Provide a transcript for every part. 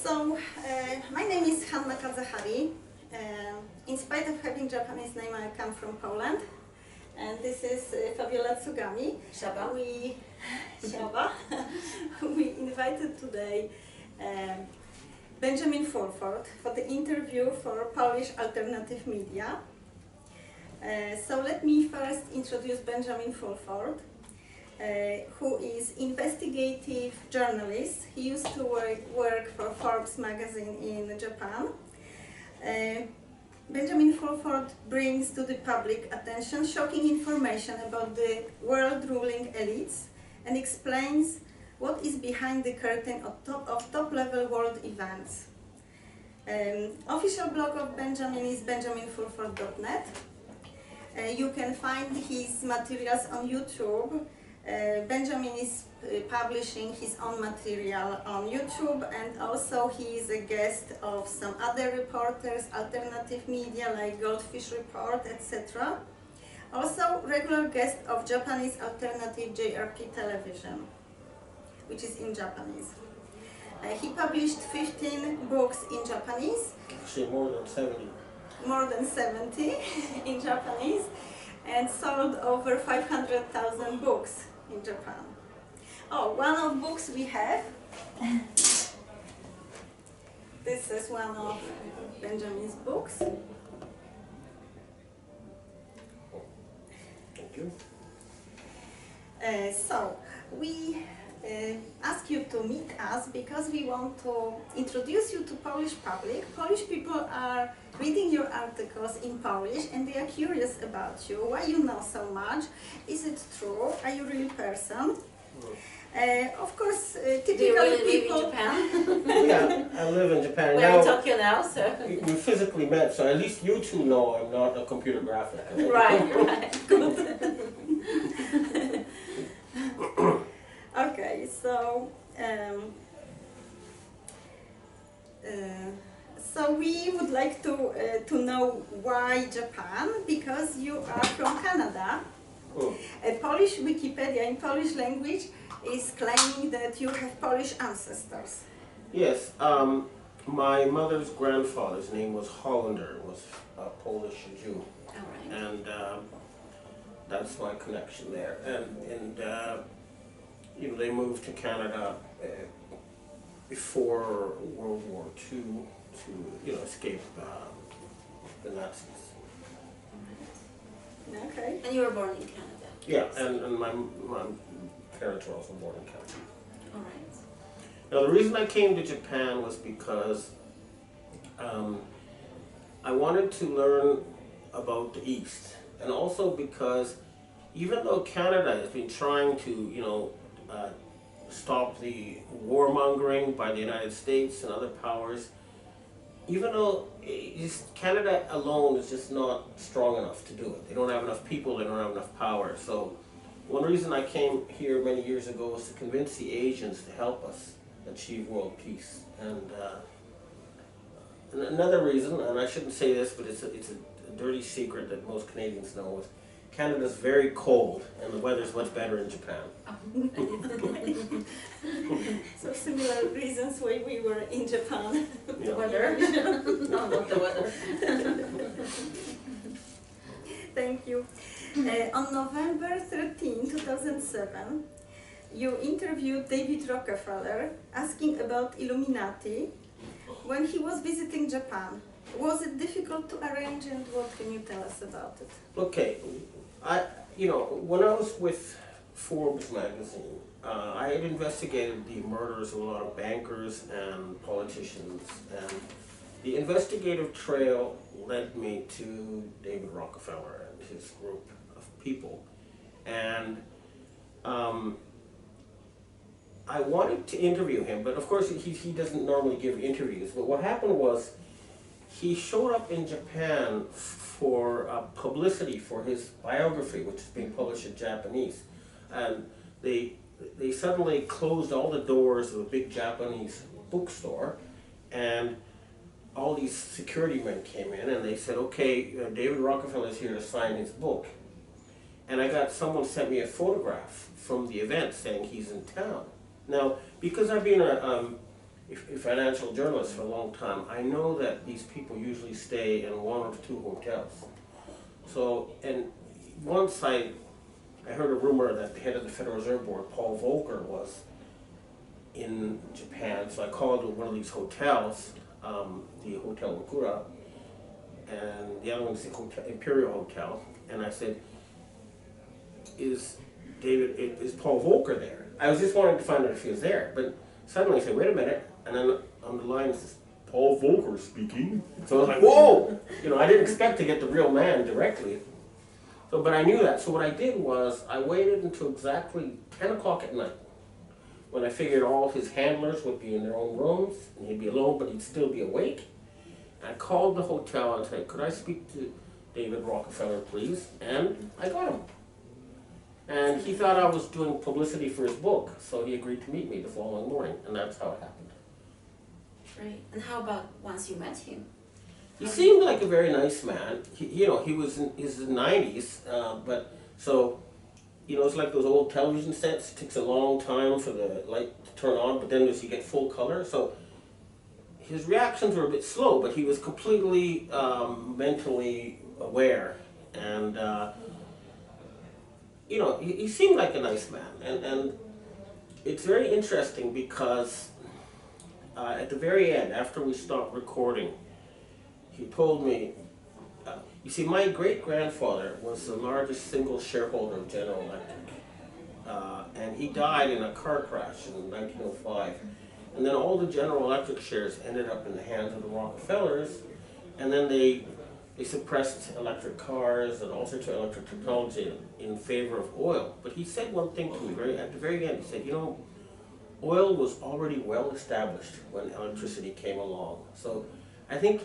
My name is Hanna Kazahari. In spite of having Japanese name, I come from Poland. And this is Fabiola Tsugami-Shaba. We invited today Benjamin Fulford for the interview for Polish alternative media. So let me first introduce Benjamin Fulford, who is investigative journalist. He used to work for Forbes magazine in Japan. Benjamin Fulford brings to the public attention shocking information about the world ruling elites and explains what is behind the curtain of top-level world events. Official blog of Benjamin is benjaminfulford.net. You can find his materials on YouTube. Benjamin is publishing his own material on YouTube, and also he is a guest of some other reporters, alternative media like Goldfish Report, etc. Also regular guest of Japanese alternative JRP television, which is in Japanese. He published 15 books in Japanese. Actually more than 70. More than 70 in Japanese, and sold over 500,000 books in Japan. Oh, one of books we have. This is one of Benjamin's books. Thank you. So we ask you to meet us because we want to introduce you to Polish public. Polish people are reading your articles in Polish and they are curious about you, why you know so much, is it true, are you a real person? Of course, typically do you really people... live in Japan? Yeah, I live in Japan. We're in Tokyo now, so... We physically met, so at least you two know I'm not a computer graphic. Right, Good. Okay, so so we would like to know why Japan, because you are from Canada. A Polish Wikipedia in Polish language is claiming that you have Polish ancestors. Yes, my mother's grandfather's name was Hollander, was a Polish Jew. all right. And that's my connection there. And you know, they moved to Canada before World War II to, escape the Nazis. Okay. And you were born in Canada? Yeah, and my parents were also born in Canada. All right. Now, the reason I came to Japan was because I wanted to learn about the East, and also because even though Canada has been trying to, stop the warmongering by the United States and other powers, even though Canada alone is just not strong enough to do it. They don't have enough people, they don't have enough power. So one reason I came here many years ago was to convince the Asians to help us achieve world peace. And another reason, and I shouldn't say this, but it's a dirty secret that most Canadians know, is Canada's very cold and the weather's much better in Japan. So similar reasons why we were in Japan. The weather? No, not the weather. Thank you. On November 13, 2007, you interviewed David Rockefeller asking about Illuminati when he was visiting Japan. Was it difficult to arrange, and what can you tell us about it? Okay, when I was with Forbes magazine, I had investigated the murders of a lot of bankers and politicians, and the investigative trail led me to David Rockefeller and his group of people. And I wanted to interview him, but of course he doesn't normally give interviews. But what happened was, he showed up in Japan for publicity for his biography, which is being published in Japanese. And they suddenly closed all the doors of a big Japanese bookstore, and all these security men came in and they said, okay, David Rockefeller is here to sign his book. And someone sent me a photograph from the event saying he's in town. Now, because I've been a financial journalist for a long time, I know that these people usually stay in one or two hotels. So, and once I heard a rumor that the head of the Federal Reserve Board, Paul Volcker, was in Japan, so I called one of these hotels, the Hotel Okura, and the other one's the Hotel, Imperial Hotel, and I said, is Paul Volcker there? I was just wanting to find out if he was there, but suddenly I said, wait a minute, and then on the line it says, Paul Volcker speaking. So I was like, whoa! You know, I didn't expect to get the real man directly. So, but I knew that, so what I did was, I waited until exactly 10 o'clock at night, when I figured all his handlers would be in their own rooms, and he'd be alone, but he'd still be awake. I called the hotel and said, could I speak to David Rockefeller, please? And I got him. And he thought I was doing publicity for his book, so he agreed to meet me the following morning, and that's how it happened. Great. And how about once you met him? He seemed like a very nice man. He was in his 90s, but so, you know, it's like those old television sets. It takes a long time for the light to turn on, but then as you get full color, so his reactions were a bit slow, but he was completely mentally aware, and you know, he seemed like a nice man, and it's very interesting because at the very end, after we stopped recording, he told me, you see, my great-grandfather was the largest single shareholder of General Electric, and he died in a car crash in 1905, and then all the General Electric shares ended up in the hands of the Rockefellers, and then they suppressed electric cars and all sorts of electric technology in favor of oil. But he said one thing to me at the very end. He said, you know, oil was already well established when electricity came along. So I think,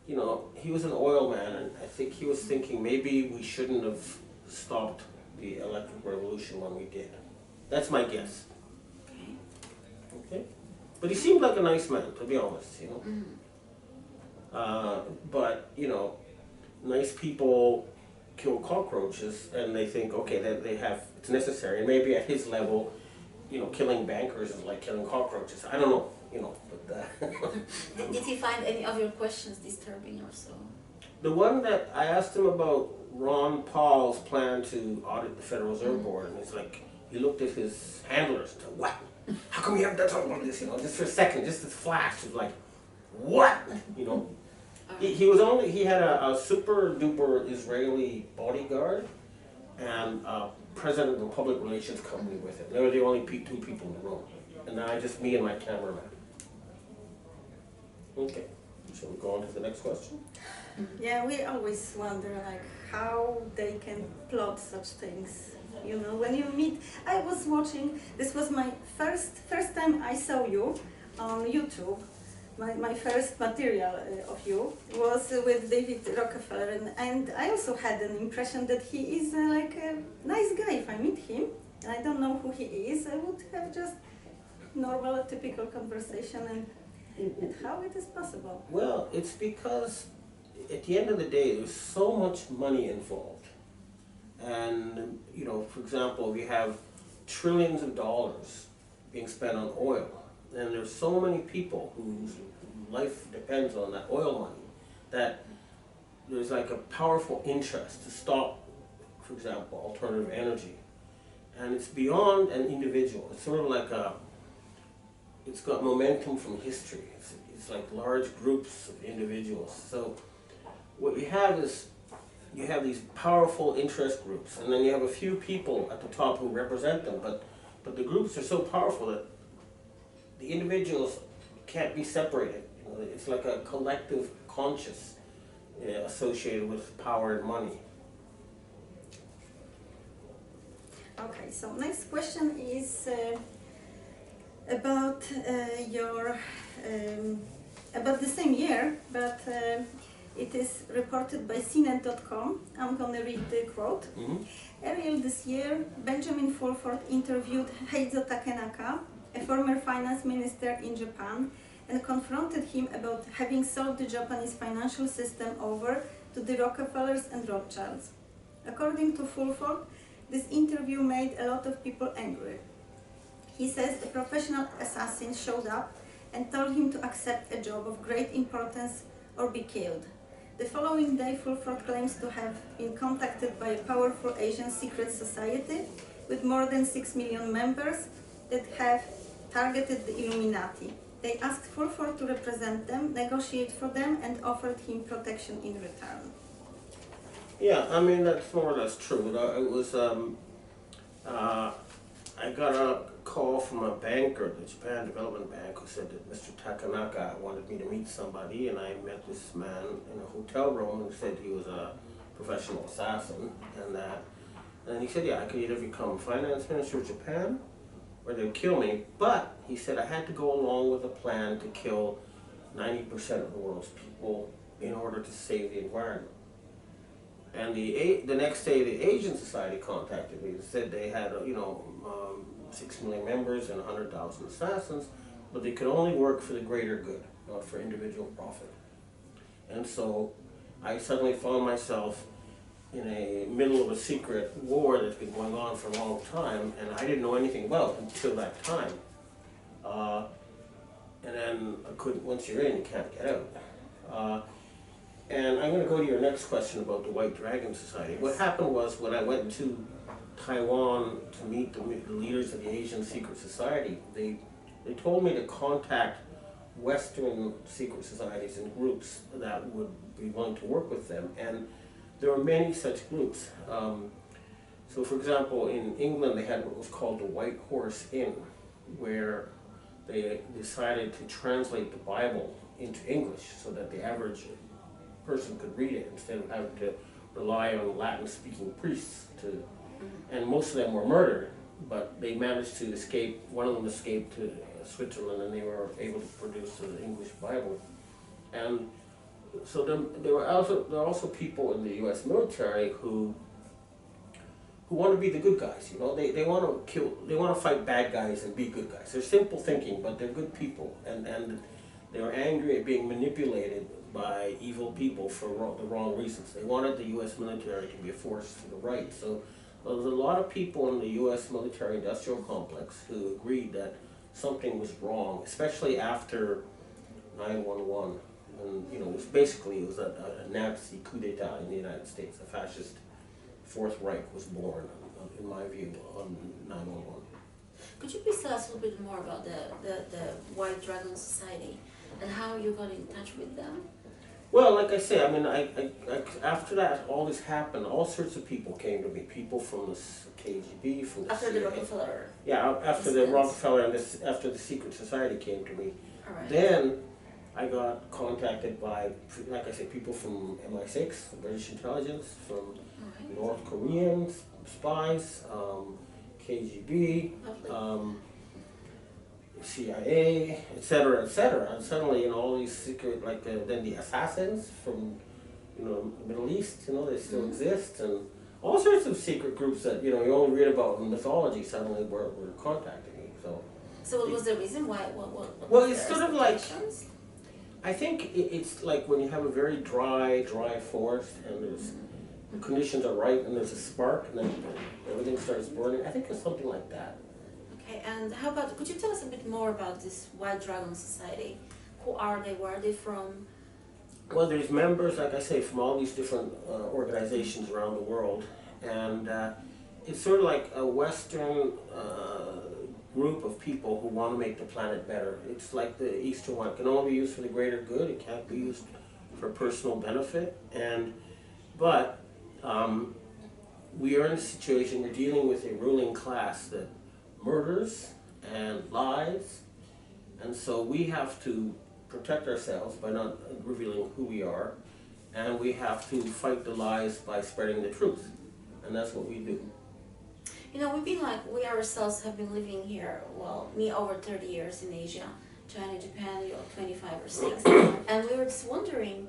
you know, he was an oil man, and I think he was thinking maybe we shouldn't have stopped the electric revolution when we did. That's my guess. Okay? But he seemed like a nice man, to be honest, you know. But, you know, nice people kill cockroaches, and they think, okay, that it's necessary, and maybe at his level, you know, killing bankers is like killing cockroaches. I don't know, you know, but Did he find any of your questions disturbing or so? The one that I asked him about Ron Paul's plan to audit the Federal Reserve Board, and it's like, he looked at his handlers and said, what? How come you haven't done something about this, you know, just for a second, just this flash, it was like, what? You know? He had a super duper Israeli bodyguard and president of a public relations company with him. They were the only two people in the room. And now just me and my cameraman. Okay, shall we go on to the next question? Yeah, we always wonder like how they can plot such things. You know, when you meet, I was watching, this was my first time I saw you on YouTube. My first material of you was with David Rockefeller, and I also had an impression that he is like a nice guy. If I meet him, and I don't know who he is, I would have just normal, typical conversation, and how it is possible? Well, it's because at the end of the day, there's so much money involved. And, you know, for example, we have trillions of dollars being spent on oil. And there's so many people whose life depends on that oil money that there's like a powerful interest to stop, for example, alternative energy. And it's beyond an individual. It's sort of like it's got momentum from history. It's like large groups of individuals. So what you have is, you have these powerful interest groups, and then you have a few people at the top who represent them, but the groups are so powerful that the individuals can't be separated. You know, it's like a collective conscious associated with power and money. Okay, so next question is about about the same year, but it is reported by CNET.com. I'm going to read the quote. Earlier this year, Benjamin Fulford interviewed Heizo Takenaka, a former finance minister in Japan, and confronted him about having sold the Japanese financial system over to the Rockefellers and Rothschilds. According to Fulford, this interview made a lot of people angry. He says a professional assassin showed up and told him to accept a job of great importance or be killed. The following day, Fulford claims to have been contacted by a powerful Asian secret society with more than 6 million members that have targeted the Illuminati. They asked Fulford to represent them, negotiate for them, and offered him protection in return. Yeah, I mean, that's more or less true. It was, I got a call from a banker, the Japan Development Bank, who said that Mr. Takanaka wanted me to meet somebody, and I met this man in a hotel room and said he was a professional assassin, and he said, yeah, I could either become finance minister of Japan, or they'd kill me, but he said I had to go along with a plan to kill 90% of the world's people in order to save the environment. And the next day, the Asian Society contacted me and said they had, 6 million members and 100,000 assassins, but they could only work for the greater good, not for individual profit. And so I suddenly found myself in the middle of a secret war that's been going on for a long time, and I didn't know anything about until that time. And then I couldn't, once you're in, you can't get out. And I'm going to go to your next question about the White Dragon Society. What happened was, when I went to Taiwan to meet the leaders of the Asian Secret Society, they told me to contact Western secret societies and groups that would be willing to work with them. And there were many such groups. So for example, in England they had what was called the White Horse Inn, where they decided to translate the Bible into English so that the average person could read it instead of having to rely on Latin-speaking priests to, and most of them were murdered, but they managed to escape. One of them escaped to Switzerland, and they were able to produce the English Bible. And so there are also people in the U.S. military who want to be the good guys. You know, they want to kill, they want to fight bad guys and be good guys. They're simple thinking, but they're good people, and they were angry at being manipulated by evil people for the wrong reasons. They wanted the U.S. military to be a force to the right. So there's a lot of people in the U.S. military-industrial complex who agreed that something was wrong, especially after 9/11. And it was a Nazi coup d'etat in the United States. A fascist Fourth Reich was born, in my view, on 9/11. Could you please tell us a little bit more about the White Dragon Society and how you got in touch with them? Well, like I say, I mean, I after that, all this happened. All sorts of people came to me. People from the KGB, from the after CIA. the Rockefeller. Yeah, after the Rockefeller and after the secret society came to me. All right. Then I got contacted by, like I say, people from MI6, the British intelligence, from North Korean spies, KGB, CIA, etc., etc. And suddenly, all these secret, then the assassins from, the Middle East, they still exist, and all sorts of secret groups that, you only read about in mythology suddenly were contacting me. So what was the reason why? What well, it's sort of like, I think it's like when you have a very dry forest and the conditions are right and there's a spark and then everything starts burning. I think it's something like that. Okay, and how about, could you tell us a bit more about this White Dragon Society? Who are they? Where are they from? Well, there's members, like I say, from all these different organizations around the world, and it's sort of like a Western group of people who want to make the planet better. It's like the Eastern one. It can only be used for the greater good. It can't be used for personal benefit. But we are in a situation, we're dealing with a ruling class that murders and lies, and so we have to protect ourselves by not revealing who we are, and we have to fight the lies by spreading the truth, and that's what we do. We ourselves have been living here, well, me over 30 years in Asia, China, Japan, 25 or 6, and we were just wondering,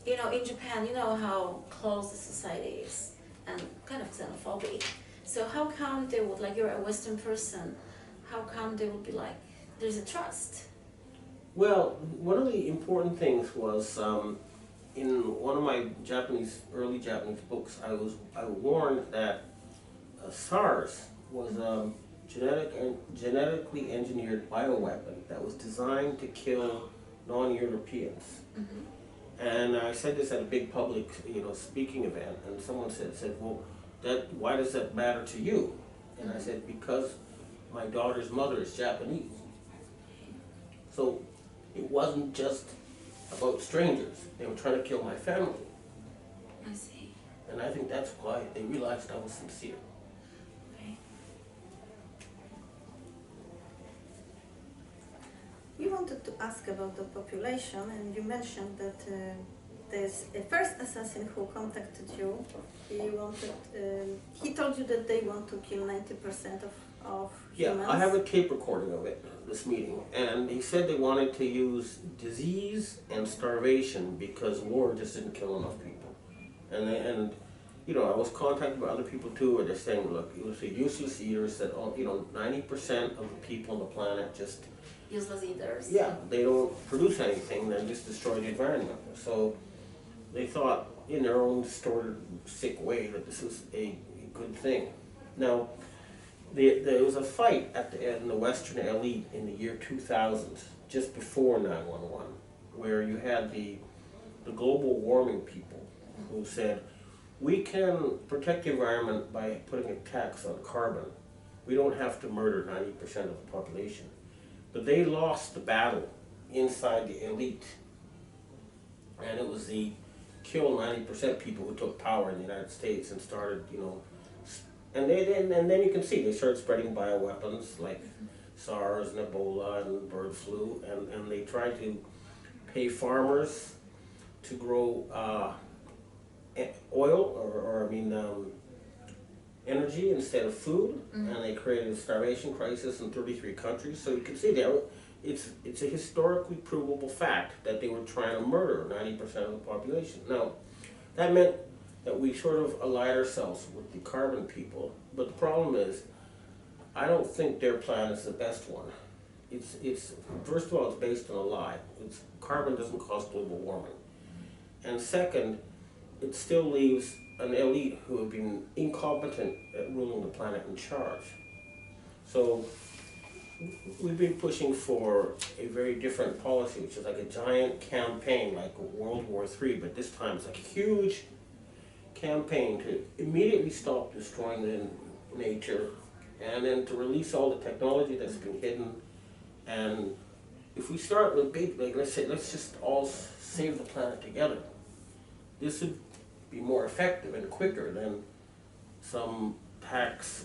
in Japan, how closed the society is, and kind of xenophobic. So how come they would, you're a Western person, how come they would be there's a trust? Well, one of the important things was, in one of my early Japanese books, I warned that SARS was genetically engineered bioweapon that was designed to kill non-Europeans. And I said this at a big public, speaking event, and someone said, well, why does that matter to you? And I said, because my daughter's mother is Japanese. So it wasn't just about strangers. They were trying to kill my family. I see. And I think that's why they realized I was sincere. Okay. You wanted to ask about the population, and you mentioned that there's a first assassin who contacted you. He told you that they want to kill 90% of humans. Yeah, I have a tape recording of it, this meeting, and he said they wanted to use disease and starvation because war just didn't kill enough people. And I was contacted by other people too, where they're saying, look, it was the useless eaters that, 90% of the people on the planet just... Useless eaters? Yeah, they don't produce anything, they just destroy the environment. So they thought, in their own distorted, sick way, that this was a good thing. Now, there was a fight in the Western elite in the year 2000, just before 9/11, where you had the global warming people who said, we can protect the environment by putting a tax on carbon. We don't have to murder 90% of the population. But they lost the battle inside the elite. And it was the kill 90% people who took power in the United States and started, and then you can see they started spreading bioweapons like SARS and Ebola and bird flu, and they tried to pay farmers to grow oil energy instead of food, and they created a starvation crisis in 33 countries. So you can see there, it's a historically provable fact that they were trying to murder 90% of the population. Now, that meant that we sort of allied ourselves with the carbon people, but the problem is, I don't think their plan is the best one. It's first of all, it's based on a lie. Carbon doesn't cause global warming. And second, it still leaves an elite who have been incompetent at ruling the planet in charge. So we've been pushing for a very different policy, which is like a giant campaign like World War III, but this time it's like a huge campaign to immediately stop destroying the nature, and then to release all the technology that's been hidden. And if we start with big, let's just all save the planet together. This would be more effective and quicker than some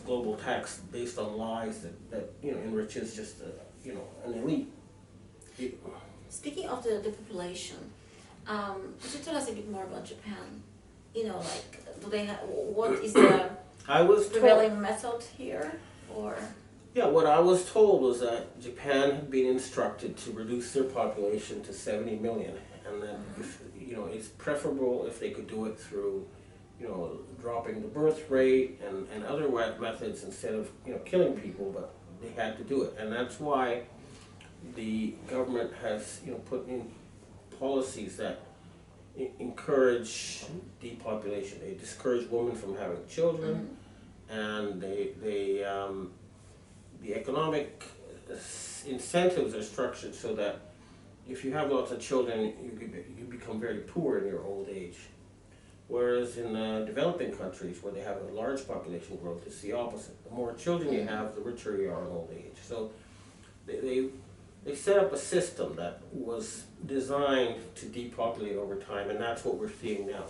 global tax based on lies that enriches just an elite. Speaking of the population, could you tell us a bit more about Japan? Do they have, what is the prevailing method here, or? Yeah, what I was told was that Japan had been instructed to reduce their population to 70 million, and that it's preferable if they could do it through, dropping the birth rate and other methods instead of, killing people, but they had to do it. And that's why the government has, put in policies that encourage depopulation. They discourage women from having children, and the economic incentives are structured so that if you have lots of children, you become very poor in your old age. Whereas in developing countries where they have a large population growth, it's the opposite. The more children you have, the richer you are in old age. So they set up a system that was designed to depopulate over time, and that's what we're seeing now.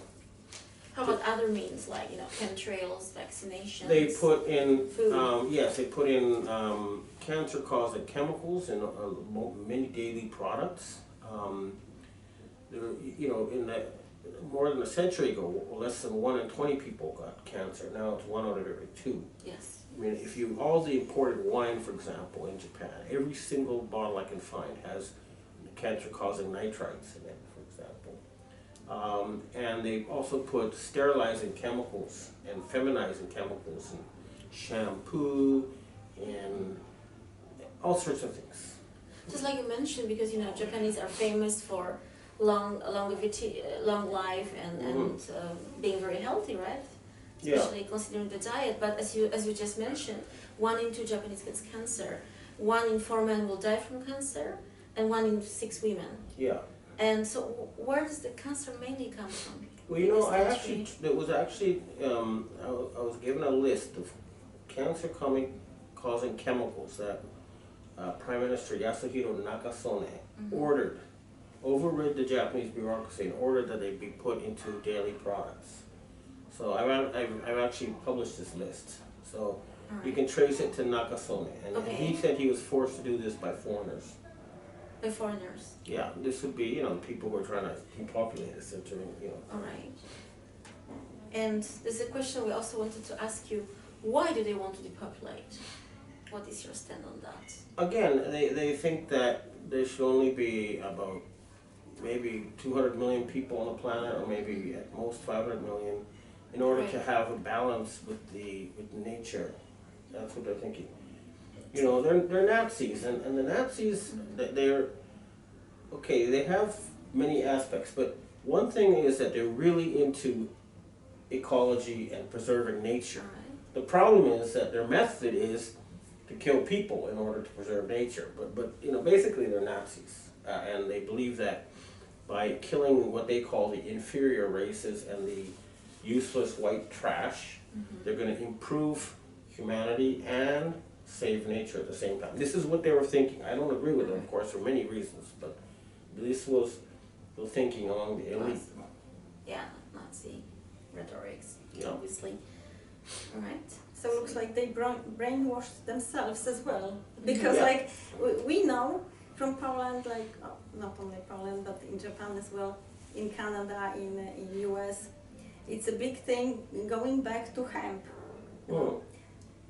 How about other means like chemtrails, vaccinations? They put in food. Yes, they put in cancer-causing chemicals in many daily products. More than a century ago, less than 1 in 20 people got cancer. Now it's 1 out of every 2. Yes. I mean, all the imported wine, for example, in Japan, every single bottle I can find has cancer-causing nitrites in it, for example. And they also put sterilizing chemicals and feminizing chemicals in shampoo and all sorts of things. Just like you mentioned, because Japanese are famous for longevity, long life, and being very healthy, right? Especially considering the diet. But as you just mentioned, 1 in 2 Japanese gets cancer, 1 in 4 men will die from cancer, and 1 in 6 women. Yeah. And so, where does the cancer mainly come from? Well, you know, there was actually, I was given a list of cancer causing chemicals that Prime Minister Yasuhiro Nakasone overrid the Japanese bureaucracy and ordered that they be put into daily products. So I've actually published this list. So you can trace it to Nakasone. And he said he was forced to do this by foreigners. By foreigners? Yeah, this would be, you know, people who are trying to depopulate us, you know. All right. And there's a question we also wanted to ask you. Why do they want to depopulate? What is your stand on that? Again, they think that there should only be about maybe 200 million people on the planet, or maybe at most 500 million, in order to have a balance with nature. That's what they're thinking. You know, they're Nazis, and the Nazis, they're, okay, they have many aspects, but one thing is that they're really into ecology and preserving nature. The problem is that their method is to kill people in order to preserve nature. But you know, basically they're Nazis, and they believe that by killing what they call the inferior races and the useless white trash, they're going to improve humanity and save nature at the same time. This is what they were thinking. I don't agree with them, of course, for many reasons, but this was the thinking among the elite. Yeah, Nazi rhetorics, Yeah. obviously. All right. So it looks like they brainwashed themselves as well. Because like we know from Poland, like not only Poland, but in Japan as well, in Canada, in US, it's a big thing going back to hemp.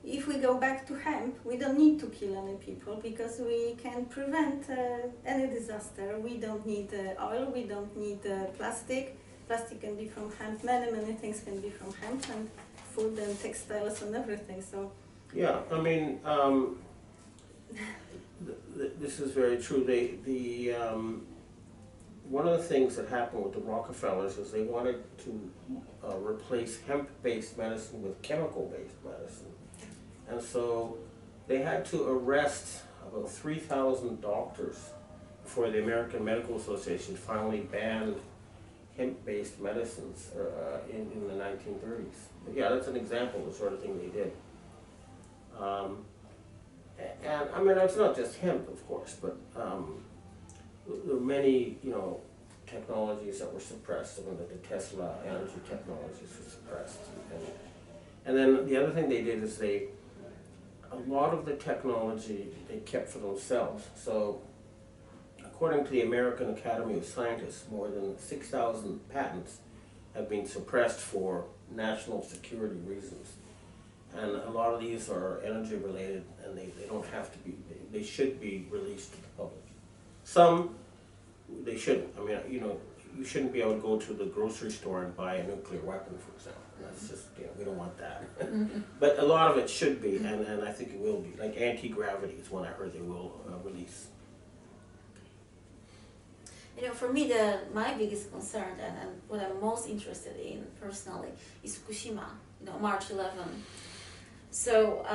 If we go back to hemp, we don't need to kill any people because we can prevent any disaster. We don't need oil, we don't need plastic. Plastic can be from hemp, many things can be from hemp, and food and textiles and everything. So yeah, I mean, this is very true. One of the things that happened with the Rockefellers is they wanted to replace hemp-based medicine with chemical-based medicine. And so they had to arrest about 3,000 doctors before the American Medical Association finally banned hemp-based medicines in the 1930s. But yeah, that's an example of the sort of thing they did. And I mean, it's not just hemp, of course, but there were many, you know, technologies that were suppressed. I mean, the Tesla energy technologies were suppressed. And then the other thing they did is a lot of the technology they kept for themselves. So according to the American Academy of Scientists, more than 6,000 patents have been suppressed for national security reasons. And a lot of these are energy related, and they don't have to be, they should be released to the public. Some, they shouldn't. I mean, you know, you shouldn't be able to go to the grocery store and buy a nuclear weapon, for example. That's just, you know, we don't want that. But a lot of it should be, and I think it will be. Like anti-gravity is one I heard they will release. You know, for me, my biggest concern and what I'm most interested in personally is Fukushima, you know, March 11. So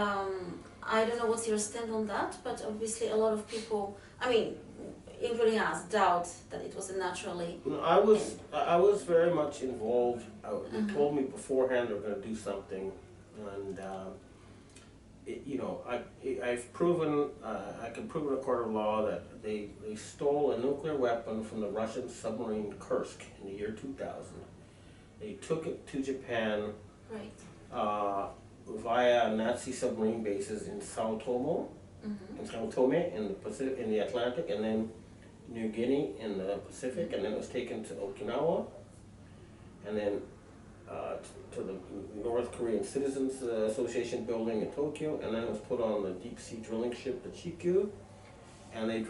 I don't know what's your stand on that, but obviously a lot of people, I mean, including us, doubt that it was a naturally. No, I was very much involved. They told me beforehand they were going to do something, and you know, I've proven, I can prove in a court of law that they stole a nuclear weapon from the Russian submarine Kursk in the year 2000. They took it to Japan via Nazi submarine bases in Sao Tome, in the Pacific, in the Atlantic, and then New Guinea in the Pacific, and then it was taken to Okinawa, and then to the North Korean Citizens Association building in Tokyo, and then it was put on the deep sea drilling ship, the Chikyu, and they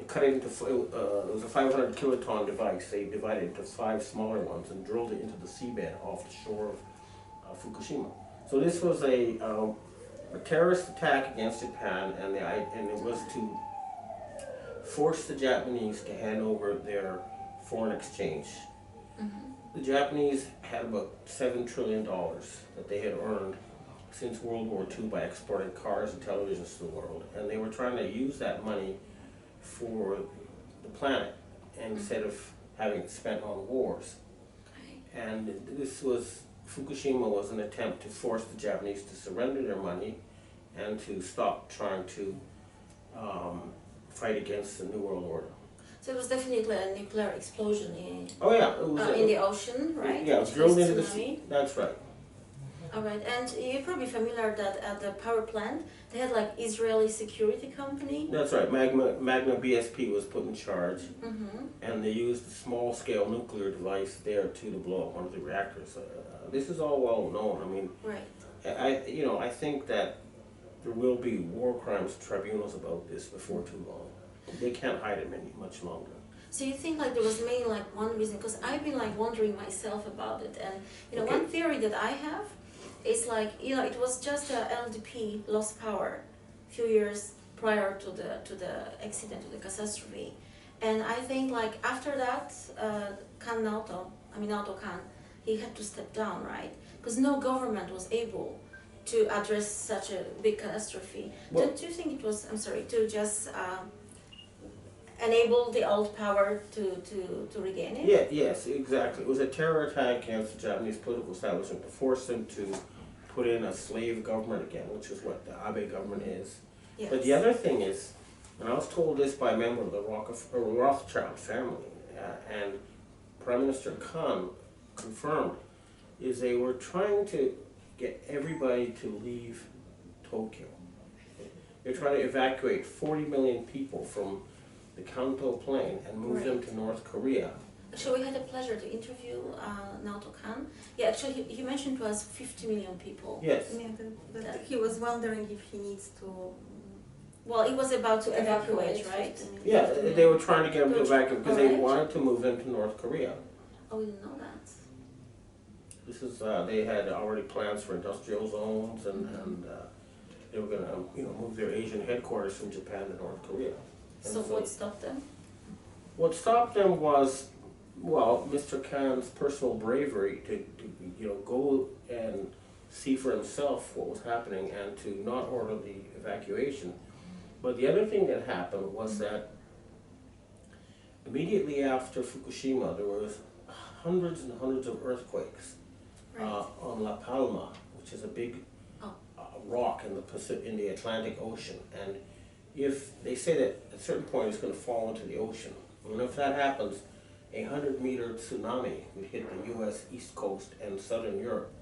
cut it into, it was a 500 kiloton device. They divided it into 5 smaller ones and drilled it into the seabed off the shore of Fukushima. So this was a terrorist attack against Japan, and it was to force the Japanese to hand over their foreign exchange. The Japanese had about $7 trillion that they had earned since World War II by exporting cars and televisions to the world, and they were trying to use that money for the planet instead of having it spent on wars. And Fukushima was an attempt to force the Japanese to surrender their money and to stop trying to fight against the New World Order. So it was definitely a nuclear explosion in, Oh yeah, it was in the ocean, right? Yeah, it was drilled into the sea. That's right. All right, and you're probably familiar that at the power plant, they had like Israeli security company. That's right. Magna BSP was put in charge, and they used a small-scale nuclear device there to blow up one of the reactors. This is all well known. I mean, right. I think that there will be war crimes tribunals about this before too long. They can't hide it much longer. So you think like there was mainly like one reason? Because I've been like wondering myself about it, and one theory that I have is like it was just the LDP lost power a few years prior to the accident, to the catastrophe, and I think like after that, Naoto Kan, he had to step down, right? Because no government was able to address such a big catastrophe. Well, Don't you think it was, to just enable the old power to regain it? Yeah, yes, exactly. It was a terror attack against the Japanese political establishment to force them to put in a slave government again, which is what the Abe government is. Yes. But the other thing is, and I was told this by a member of the Rothschild family, and Prime Minister Khan confirmed, is they were trying to get everybody to leave Tokyo. They're trying to evacuate 40 million people from the Kanto Plain and move them to North Korea. Actually, we had a pleasure to interview Naoto Kan. Yeah, actually, he mentioned to us 50 million people. Yes. Yeah, but he was wondering if he needs to... Well, he was about to evacuate, right? Yeah, they were trying to get them to evacuate because they wanted to move them to North Korea. Oh, we didn't know that. This is, they had already plans for industrial zones and they were going to, move their Asian headquarters from Japan to North Korea. So what stopped them? What stopped them was, well, Mr. Khan's personal bravery to go and see for himself what was happening and to not order the evacuation. But the other thing that happened was that immediately after Fukushima, there was hundreds and hundreds of earthquakes on La Palma, which is a big rock in the Atlantic Ocean. And if they say that at a certain point it's going to fall into the ocean, and if that happens, a 100-meter tsunami would hit the U.S. East Coast and Southern Europe.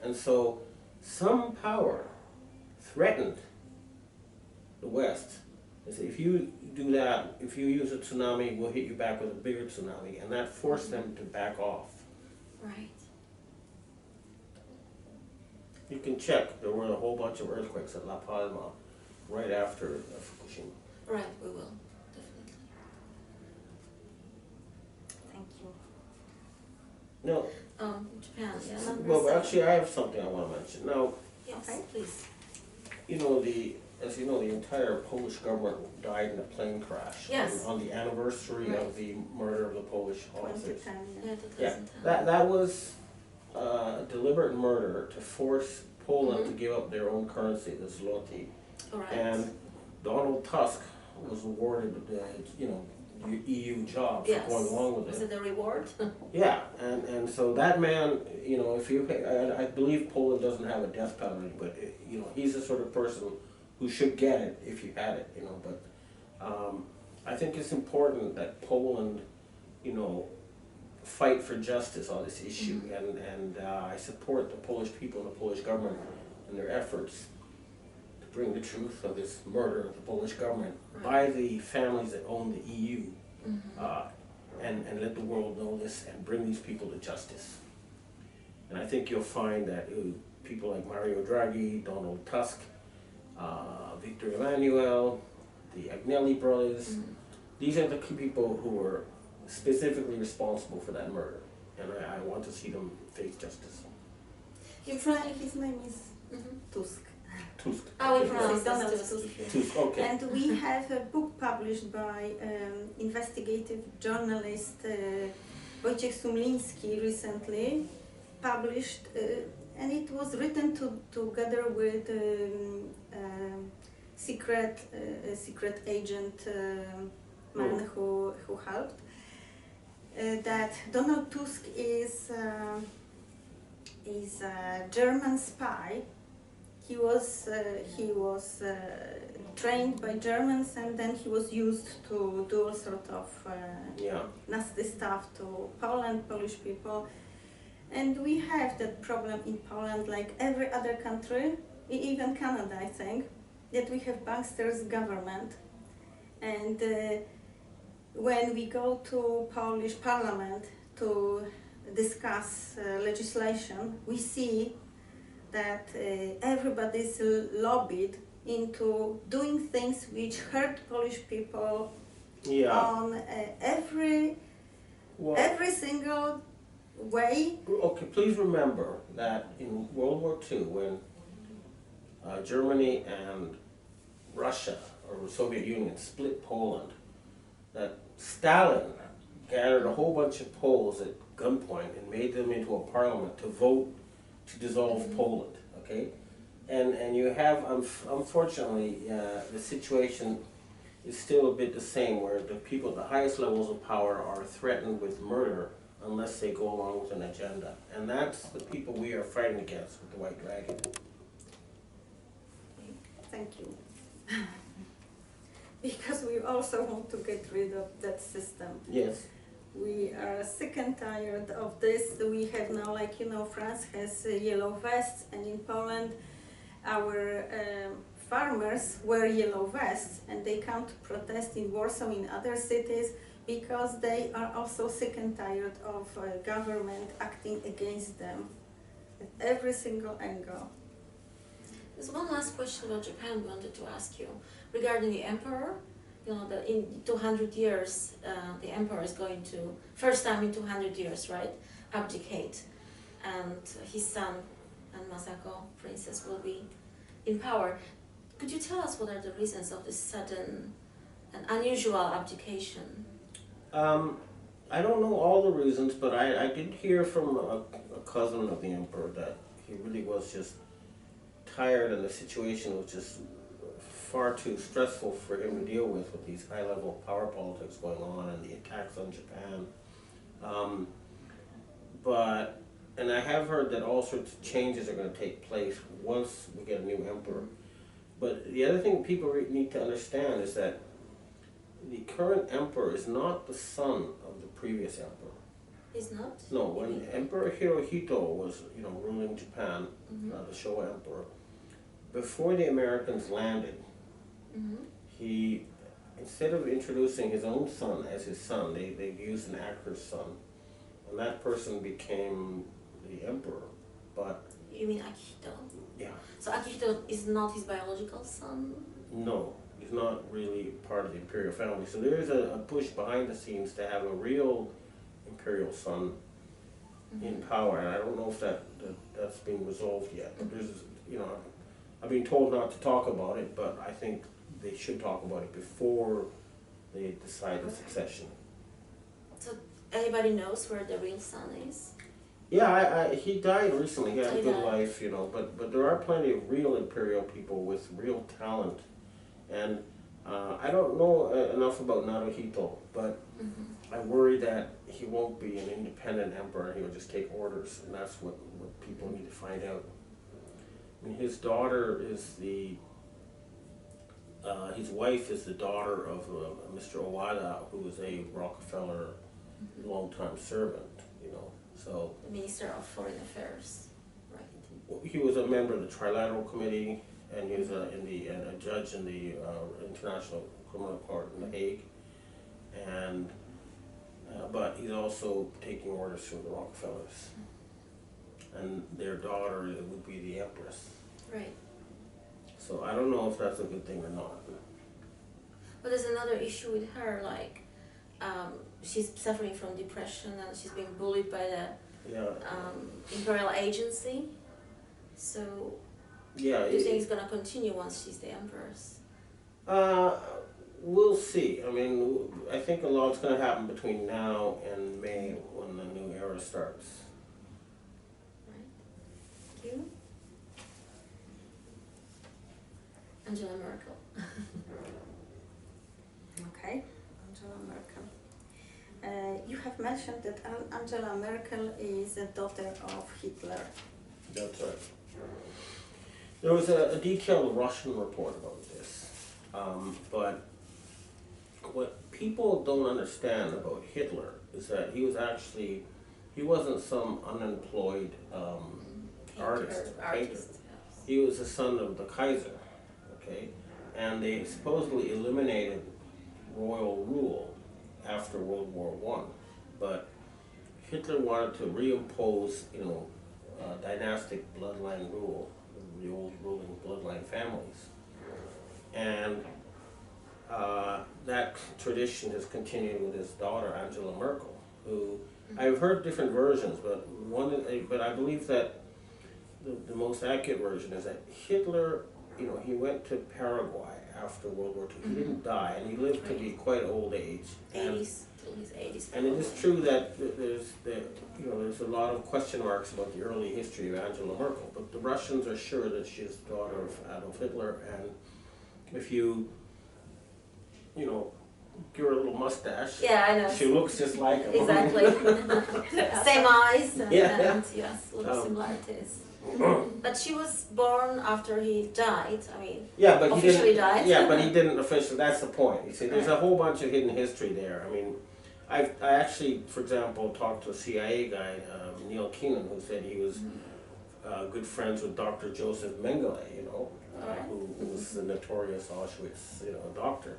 And so some power threatened the West. They said, if you do that, if you use a tsunami, we'll hit you back with a bigger tsunami. And that forced them to back off. Right. You can check. There were a whole bunch of earthquakes at La Palma right after Fukushima. Right, we will. Definitely. Thank you. No. Japan, yeah. Well, actually, I have something I want to mention. Now, Yes, please. As you know, the entire Polish government died in a plane crash. Yes. On the anniversary of the murder of the Polish officers. 2010, Yeah, That was deliberate murder to force Poland to give up their own currency, the zloty. All right. And Donald Tusk was awarded the EU job for going along with it. Was it a reward? Yeah, and so that man, I believe Poland doesn't have a death penalty, but he's the sort of person who should get it if you had it, But I think it's important that Poland, fight for justice on this issue, and I support the Polish people and the Polish government in their efforts to bring the truth of this murder of the Polish government by the families that own the EU, and let the world know this and bring these people to justice. And I think you'll find that people like Mario Draghi, Donald Tusk, Victor Emmanuel, the Agnelli brothers, these are the people who were specifically responsible for that murder, and I want to see them face justice. His name is Tusk. Tusk. Oh, we pronounce Donald Tusk. Tusk, okay. And we have a book published by investigative journalist Wojciech Sumliński recently, published and it was written together with secret agent man who helped. That Donald Tusk is a German spy. He was trained by Germans, and then he was used to do all sort of nasty stuff to Poland, Polish people. And we have that problem in Poland, like every other country, even Canada, I think, that we have banksters government. And when we go to Polish parliament to discuss legislation, we see that everybody's lobbied into doing things which hurt Polish people on every single way. Okay, please remember that in World War II, when Germany and Russia, or the Soviet Union, split Poland, that Stalin gathered a whole bunch of Poles at gunpoint and made them into a parliament to vote to dissolve Poland, okay? And you have, unfortunately, the situation is still a bit the same, where the people at the highest levels of power are threatened with murder unless they go along with an agenda. And that's the people we are fighting against with the White Dragon. Thank you. Because we also want to get rid of that system. Yes. We are sick and tired of this. We have now, like, you know, France has yellow vests, and in Poland our farmers wear yellow vests, and they come to protest in Warsaw, in other cities, because they are also sick and tired of government acting against them at every single angle. There's one last question about Japan we wanted to ask you regarding the emperor. You know, that in 200 years, the emperor is going to, first time in 200 years, right, abdicate, and his son and Masako, princess, will be in power. Could you tell us what are the reasons of this sudden and unusual abdication? I don't know all the reasons, but I did hear from a cousin of the emperor that he really was just tired, and the situation was just far too stressful for him to deal with these high-level power politics going on and the attacks on Japan. And I have heard that all sorts of changes are going to take place once we get a new emperor. But the other thing people need to understand is that the current emperor is not the son of the previous emperor. He's not? No, when Emperor Hirohito was, ruling Japan, the Showa emperor, before the Americans landed, he, instead of introducing his own son as his son, they used an actor's son, and that person became the emperor. But you mean Akihito? Yeah. So Akihito is not his biological son? No, he's not really part of the imperial family. So there is a push behind the scenes to have a real imperial son in power, and I don't know if that's been resolved yet. But there's, I've been told not to talk about it, but I think they should talk about it before they decide the succession. So anybody knows where the real son is? Yeah, he died recently. He had a good life, but there are plenty of real imperial people with real talent. And I don't know enough about Naruhito, but I worry that he won't be an independent emperor. He'll just take orders, and that's what people need to find out. I mean, his daughter is his wife is the daughter of Mr. Owada, who was a Rockefeller long-time servant, so. The Minister of Foreign Affairs, right? He was a member of the Trilateral Committee, and he was a judge in the International Criminal Court in The Hague, and but he's also taking orders from the Rockefellers, and their daughter would be the Empress. Right. So I don't know if that's a good thing or not. But there's another issue with her, like she's suffering from depression and she's being bullied by the imperial agency. So do you think it's going to continue once she's the empress? We'll see. I mean, I think a lot's going to happen between now and May when the new era starts. Right. Thank you. Angela Merkel. Okay, Angela Merkel. You have mentioned that Angela Merkel is a daughter of Hitler. That's right. There was a detailed Russian report about this, but what people don't understand about Hitler is that he wasn't some unemployed artist. Yes. He was the son of the Kaiser, okay? And they supposedly eliminated royal rule after World War I, but Hitler wanted to reimpose, dynastic bloodline rule, the old ruling bloodline families. And that tradition has continued with his daughter, Angela Merkel, who I've heard different versions, but I believe that the most accurate version is that Hitler, he went to Paraguay after World War II. He didn't die, and he lived to be quite old age. 80s, till his 80s. And it is true that there's a lot of question marks about the early history of Angela Merkel, but the Russians are sure that she's the daughter of Adolf Hitler, and if you give her a little mustache, yeah, I know. she looks just like him. Exactly. Same eyes and, Yeah. and yes, little similarities. But she was born after he died. I mean, yeah, but officially he didn't, died. Yeah, but he didn't officially. That's the point. You see, there's a whole bunch of hidden history there. I mean, I actually, for example, talked to a CIA guy, Neil Keenan, who said he was good friends with Dr. Joseph Mengele, who was the notorious Auschwitz, doctor.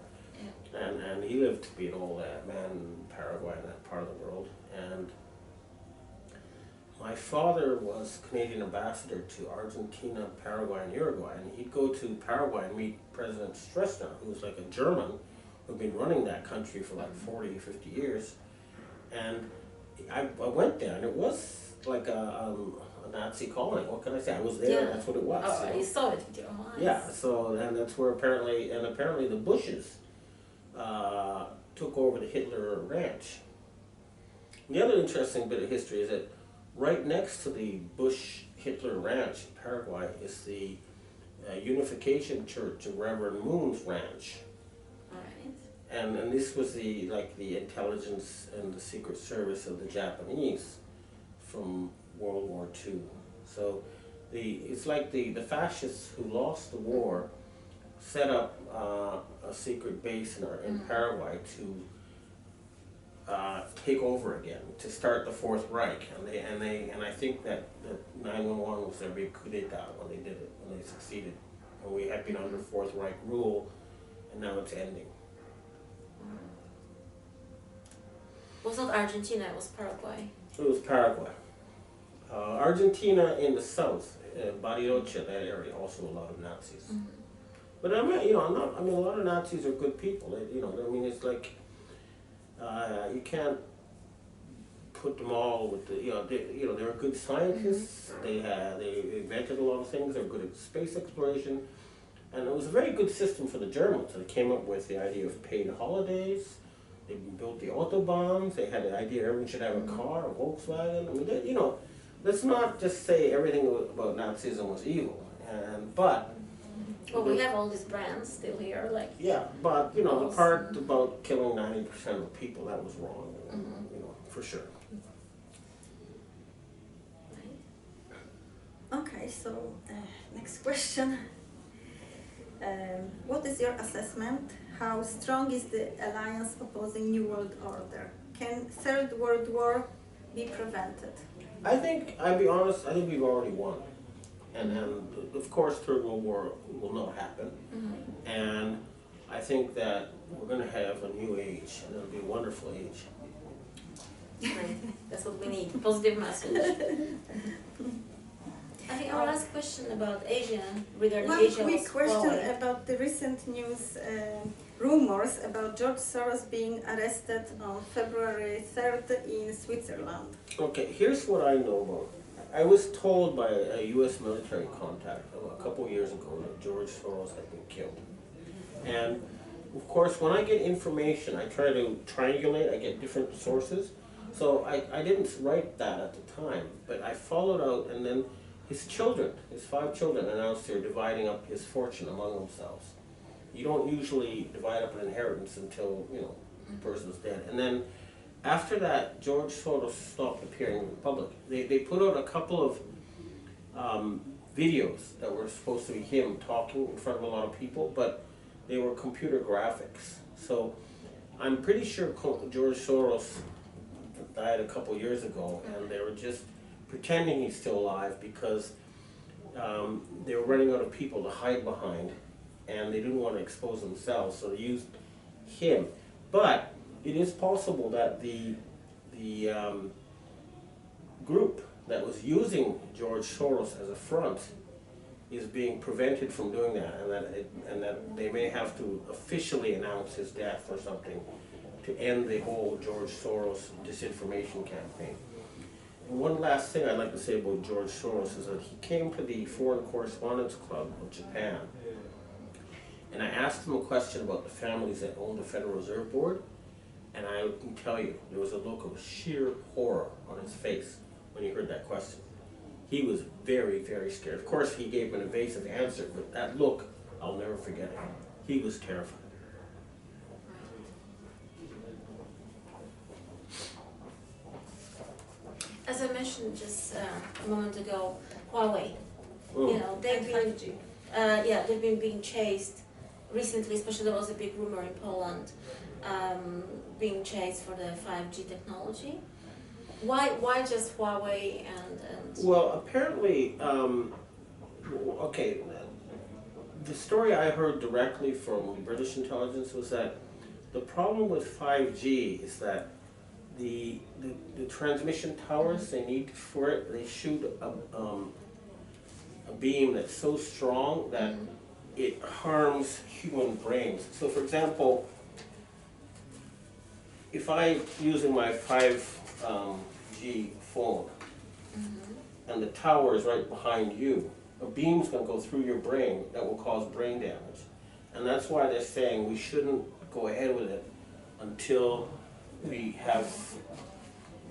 Yeah. And he lived to be an old man in Paraguay, in that part of the world. And my father was Canadian ambassador to Argentina, Paraguay, and Uruguay, and he'd go to Paraguay and meet President Stroessner, who was like a German who'd been running that country for like 40, 50 years. And I went there, and it was like a Nazi colony. What can I say? I was there. Yeah. That's what it was. Oh, you saw it with your own eyes. Yeah. So, and that's where apparently the Bushes took over the Hitler Ranch. The other interesting bit of history is that right next to the Bush-Hitler Ranch in Paraguay is the Unification Church of Reverend Moon's Ranch. Alright. And this was the intelligence and the secret service of the Japanese from World War II. So it's like the fascists who lost the war set up a secret base in Paraguay to take over again, to start the Fourth Reich, and I think that 9/11 was their big coup d'état when they did it, when they succeeded, and we had been under Fourth Reich rule, and now it's ending. It was not Argentina, it was Paraguay. It was Paraguay. Argentina in the south, Bariloche, that area, also a lot of Nazis. But I mean, a lot of Nazis are good people. It's like you can't put them all with they're good scientists. They invented a lot of things. They're good at space exploration, and it was a very good system for the Germans. They came up with the idea of paid holidays. They built the autobahns. They had the idea everyone should have a car, a Volkswagen. I mean, let's not just say everything about Nazism was evil, but. Well, we have all these brands still here, like. Yeah, but the part about killing 90% of the people, that was wrong. For sure. Okay, so next question. What is your assessment? How strong is the alliance opposing New World Order? Can Third World War be prevented? I'll be honest, I think we've already won. And of course, Third World War will not happen. And I think that we're going to have a new age, and it'll be a wonderful age. Right. That's what we need. Positive message. I think our last question about Asia, regarding One Asia, quick was question Huawei. about the recent news rumors about George Soros being arrested on February 3rd in Switzerland. Okay, here's what I know about. I was told by a U.S. military contact a couple of years ago that George Soros had been killed. And of course, when I get information, I try to triangulate, I get different sources. So I didn't write that at the time, but I followed out, and then his children, his 5 children, announced they're dividing up his fortune among themselves. You don't usually divide up an inheritance until, you know, the person's dead. And then after that, George Soros stopped appearing in public. They put out a couple of videos that were supposed to be him talking in front of a lot of people, but they were computer graphics. So I'm pretty sure George Soros died a couple years ago, and they were just pretending he's still alive because they were running out of people to hide behind, and they didn't want to expose themselves, so they used him. But it is possible that the group that was using George Soros as a front is being prevented from doing that, and that they may have to officially announce his death or something to end the whole George Soros disinformation campaign. And one last thing I'd like to say about George Soros is that he came to the Foreign Correspondents Club of Japan, and I asked him a question about the families that own the Federal Reserve Board, and I can tell you, there was a look of sheer horror on his face when he heard that question. He was very, very scared. Of course, he gave an evasive answer, but that look, I'll never forget it. He was terrified. As I mentioned just a moment ago, Huawei, Oh. you know, they've been, 5G. they've been being chased recently, especially there was a big rumor in Poland, being chased for the 5G technology. Why just Huawei and Well, apparently, okay, the story I heard directly from British intelligence was that the problem with 5G is that the transmission towers they need for it, they shoot a beam that's so strong that it harms human brains. So for example, if I'm using my 5G phone and the tower is right behind you, a beam's going to go through your brain that will cause brain damage. And that's why they're saying we shouldn't go ahead with it until we have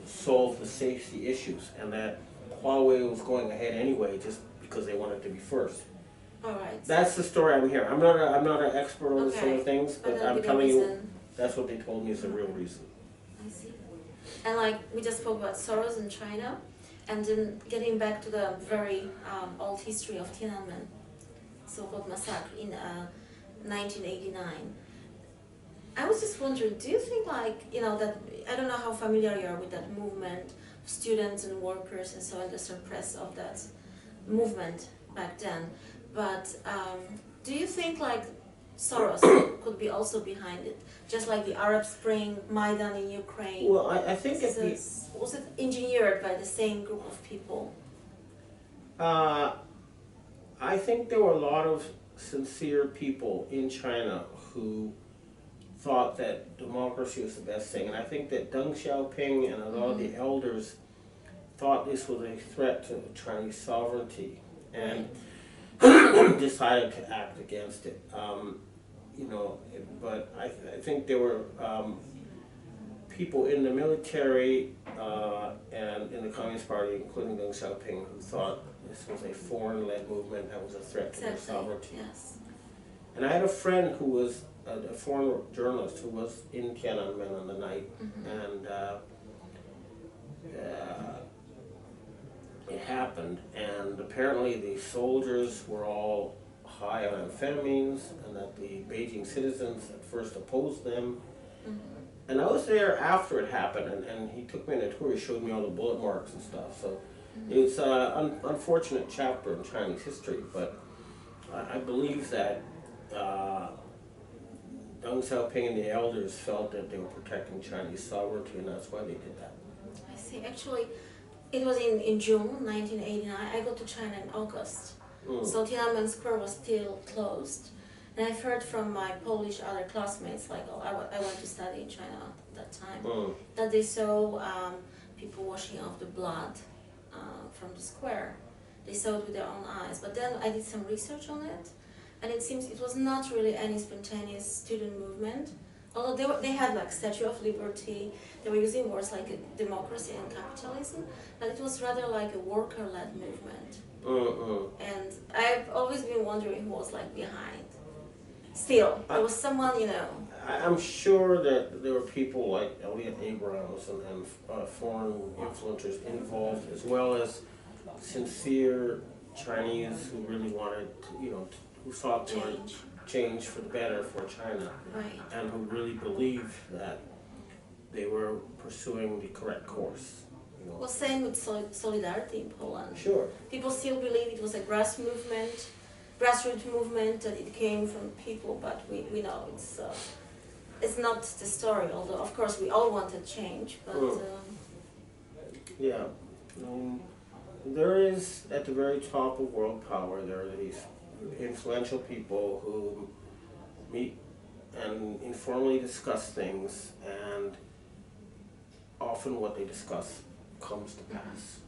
solved the safety issues, and that Huawei was going ahead anyway just because they wanted to be first. all right? That's the story I'm hearing. I'm not an expert on this sort of things, but that'll I'm be the telling you reason. that's what they told me is the real reason. I see. And like we just spoke about Soros in China, and then getting back to the very old history of Tiananmen, so-called massacre in 1989. I was just wondering, do you think like, you know, that, I don't know how familiar you are with that movement, students and workers and so on, the suppress of that movement back then, but do you think like Soros could be also behind it, just like the Arab Spring, Maidan in Ukraine? Well, I think if Was it engineered by the same group of people? I think there were a lot of sincere people in China who thought that democracy was the best thing, and I think that Deng Xiaoping and a lot of the elders thought this was a threat to Chinese sovereignty and decided to act against it. You know, but I think there were people in the military and in the Communist Party, including Deng Xiaoping, who thought this was a foreign-led movement that was a threat to their sovereignty. Yes. And I had a friend who was a foreign journalist who was in Tiananmen on the night, and it happened, and apparently the soldiers were all high on amphetamines, and that the Beijing citizens at first opposed them. And I was there after it happened, and he took me on a tour. He showed me all the bullet marks and stuff. So it's an unfortunate chapter in Chinese history, but I believe that Deng Xiaoping and the elders felt that they were protecting Chinese sovereignty, and that's why they did that. I see. Actually, it was in June 1989. I go to China in August. So Tiananmen Square was still closed. And I've heard from my Polish other classmates, like, oh, I went to study in China at that time, that they saw people washing off the blood from the square. They saw it with their own eyes. But then I did some research on it, and it seems it was not really any spontaneous student movement. Although they had like Statue of Liberty, they were using words like democracy and capitalism, but it was rather like a worker-led movement. And I've always been wondering who was like behind. Still, there was someone, you know. I'm sure that there were people like Elliot Abrams and foreign influencers involved, as well as sincere Chinese who really wanted, who sought to change for the better for China, Right. and who really believed that they were pursuing the correct course. Well, same with Solidarity in Poland. Sure. People still believe it was a grassroots movement, that it came from people, but we know it's not the story, although of course we all wanted change, but... Yeah. There is, at the very top of world power, there are these influential people who meet and informally discuss things, and often what they discuss comes to pass.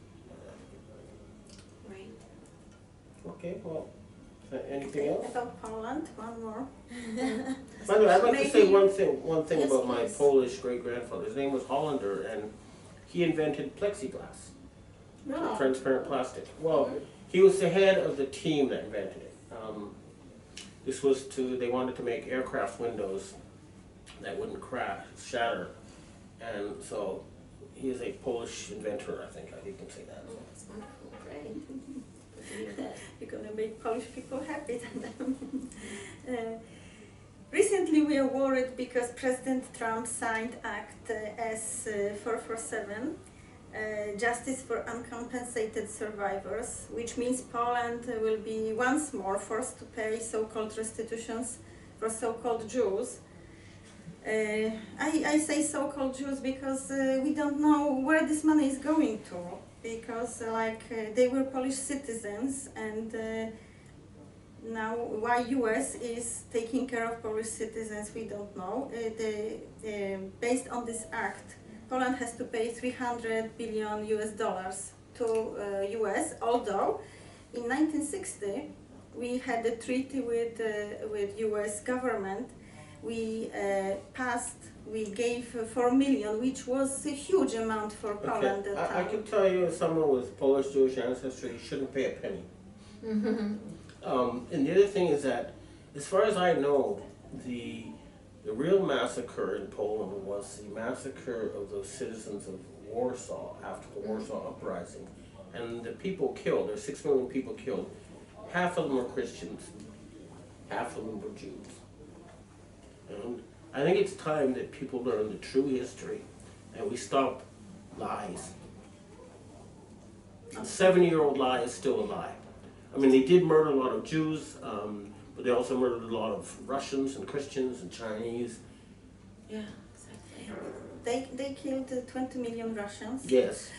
Right. Okay, well, anything else? About Poland, one more. By the way, I'd like to say one thing Yes, about my please. Polish great-grandfather. His name was Hollander, and he invented plexiglass, Really? transparent plastic. Well, he was the head of the team that invented it. This was they wanted to make aircraft windows that wouldn't crash, shatter, and so he is a Polish inventor, I think you can say that. That's wonderful, great. Good to hear that. You're going to make Polish people happy. Recently we are worried because President Trump signed Act S447, Justice for Uncompensated Survivors, which means Poland will be once more forced to pay so-called restitutions for so-called Jews. I say so-called Jews because we don't know where this money is going to, because they were Polish citizens, and now why US is taking care of Polish citizens, we don't know. Based on this act, Poland has to pay $300 billion to US, although in 1960 we had a treaty with US government. We gave 4 million, which was a huge amount for Poland at that I time. can tell you, as someone with Polish Jewish ancestry, you shouldn't pay a penny. And the other thing is that, as far as I know, the real massacre in Poland was the massacre of those citizens of Warsaw after the Warsaw Uprising. And the people killed, there were 6 million people killed. Half of them were Christians, half of them were Jews. And I think it's time that people learn the true history and we stop lies. A 7-year-old lie is still a lie. I mean, they did murder a lot of Jews, but they also murdered a lot of Russians and Christians and Chinese. Yeah, exactly. They killed 20 million Russians. Yes.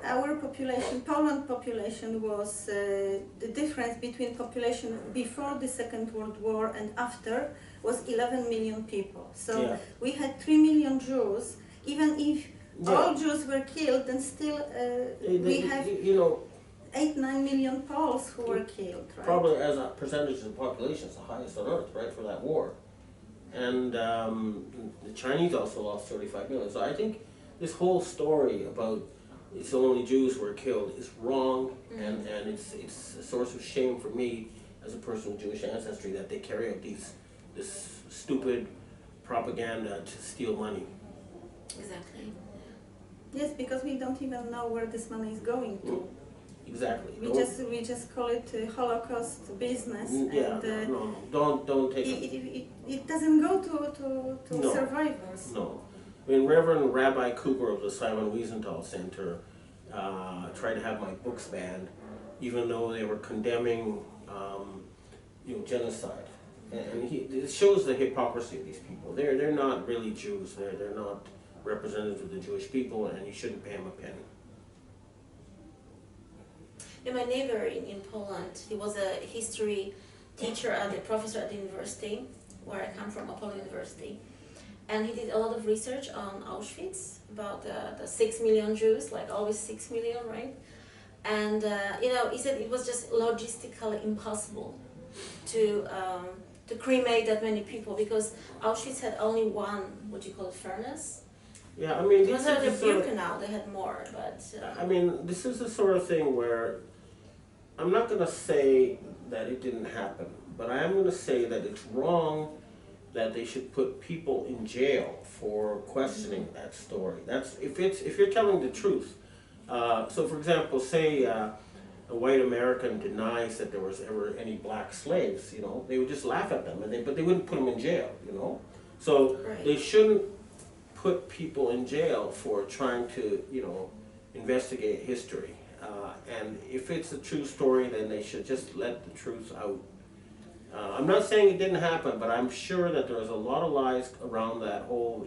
Our population, Poland population, was the difference between population before the Second World War and after was 11 million people. So Yeah. we had 3 million Jews. Even if Yeah. all Jews were killed, then still we have 8-9 million Poles who were killed, right? Probably as a percentage of the population, it's the highest on earth, right, for that war. And the Chinese also lost 35 million. So I think this whole story about it's only Jews who were killed is wrong, and it's a source of shame for me as a person with Jewish ancestry that they carry out this stupid propaganda to steal money. Exactly. Yes, because we don't even know where this money is going to. Exactly. We just call it Holocaust business. Yeah, and, don't take it. It doesn't go to No. survivors. No. I mean, Reverend Rabbi Cougar of the Simon Wiesenthal Center tried to have my books banned, even though they were condemning, genocide. And it shows the hypocrisy of these people. They're not really Jews. They're not representatives of the Jewish people, and you shouldn't pay them a penny. Yeah, my neighbor in Poland, he was a history teacher and a professor at the university, where I come from, Opole University. And he did a lot of research on Auschwitz, about the 6 million Jews, like always 6 million, right? And, he said it was just logistically impossible to to cremate that many people, because Auschwitz had only one, what do you call it, furnace? Yeah, I mean, It was this only is the sort of, Birkenau, they had more, but... I mean, this is the sort of thing where I'm not going to say that it didn't happen, but I am going to say that it's wrong that they should put people in jail for questioning that story. That's if you're telling the truth. So, for example, say a white American denies that there was ever any black slaves. You know, they would just laugh at them, but they wouldn't put them in jail. You know, so Right. they shouldn't put people in jail for trying to, you know, investigate history. And if it's a true story, then they should just let the truth out. I'm not saying it didn't happen, but I'm sure that there's a lot of lies around that whole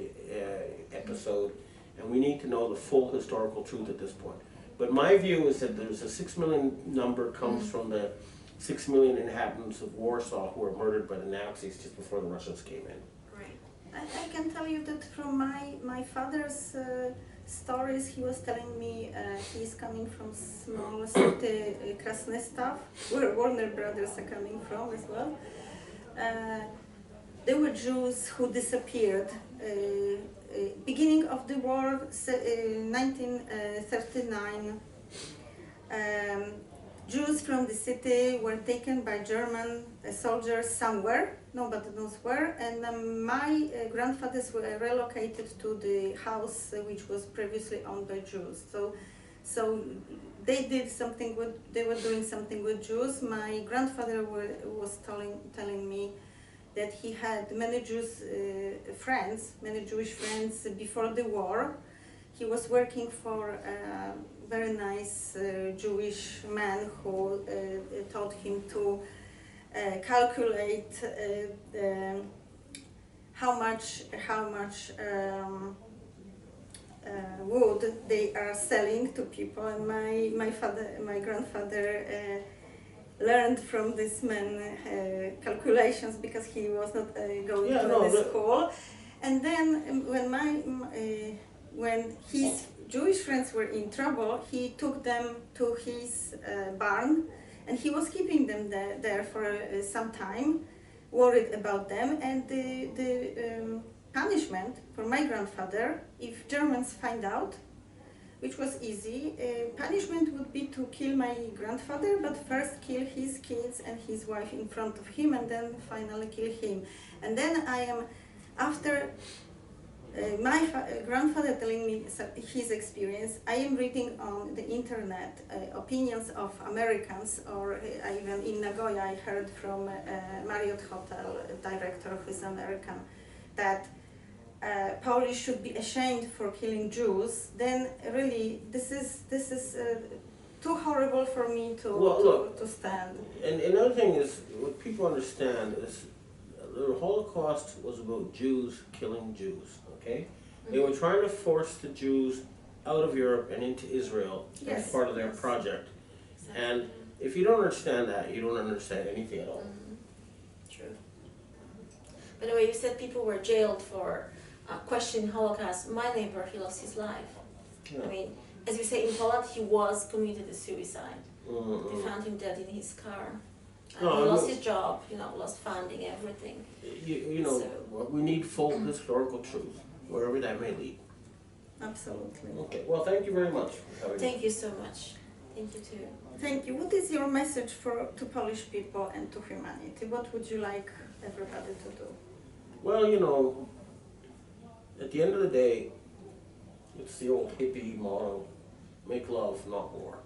episode, and we need to know the full historical truth at this point. But my view is that there's a 6 million number comes from the 6 million inhabitants of Warsaw who were murdered by the Nazis just before the Russians came in. Right. I can tell you that from my father's stories, he was telling me he's coming from small city, Krasnystaw, where Warner Brothers are coming from as well. There were Jews who disappeared. Beginning of the war, 1939, Jews from the city were taken by German soldiers somewhere, nobody knows where, and my grandfathers were relocated to the house which was previously owned by Jews. So they did something with, they were doing something with Jews. My grandfather was telling me that he had many Jewish friends before the war. He was working for a very nice Jewish man who taught him to calculate how much wood they are selling to people. And my grandfather learned from this man calculations because he was not going to the school. And then when his Jewish friends were in trouble, he took them to his barn, and he was keeping them there for some time, worried about them. And the punishment for my grandfather, if Germans find out, which was easy, punishment would be to kill my grandfather, but first kill his kids and his wife in front of him, and then finally kill him. And then after my grandfather telling me his experience, I am reading on the internet opinions of Americans, or even in Nagoya I heard from Marriott Hotel director who is American, that Polish should be ashamed for killing Jews. Then really this is too horrible for me to stand. And another thing is, what people understand is the Holocaust was about Jews killing Jews, okay? They were trying to force the Jews out of Europe and into Israel as part of their project. Exactly. And if you don't understand that, you don't understand anything at all. True. By the way, you said people were jailed for questioning Holocaust. My neighbor, he lost his life. Yeah. I mean, as we say in Poland, he was committed a suicide. They found him dead in his car. He lost his job, lost funding, everything. We need full historical truth, wherever that may lead. Absolutely. Okay, well, thank you very much. Thank you so much. Thank you too. Thank you. What is your message to Polish people and to humanity? What would you like everybody to do? Well, at the end of the day, it's the old hippie motto, make love, not war.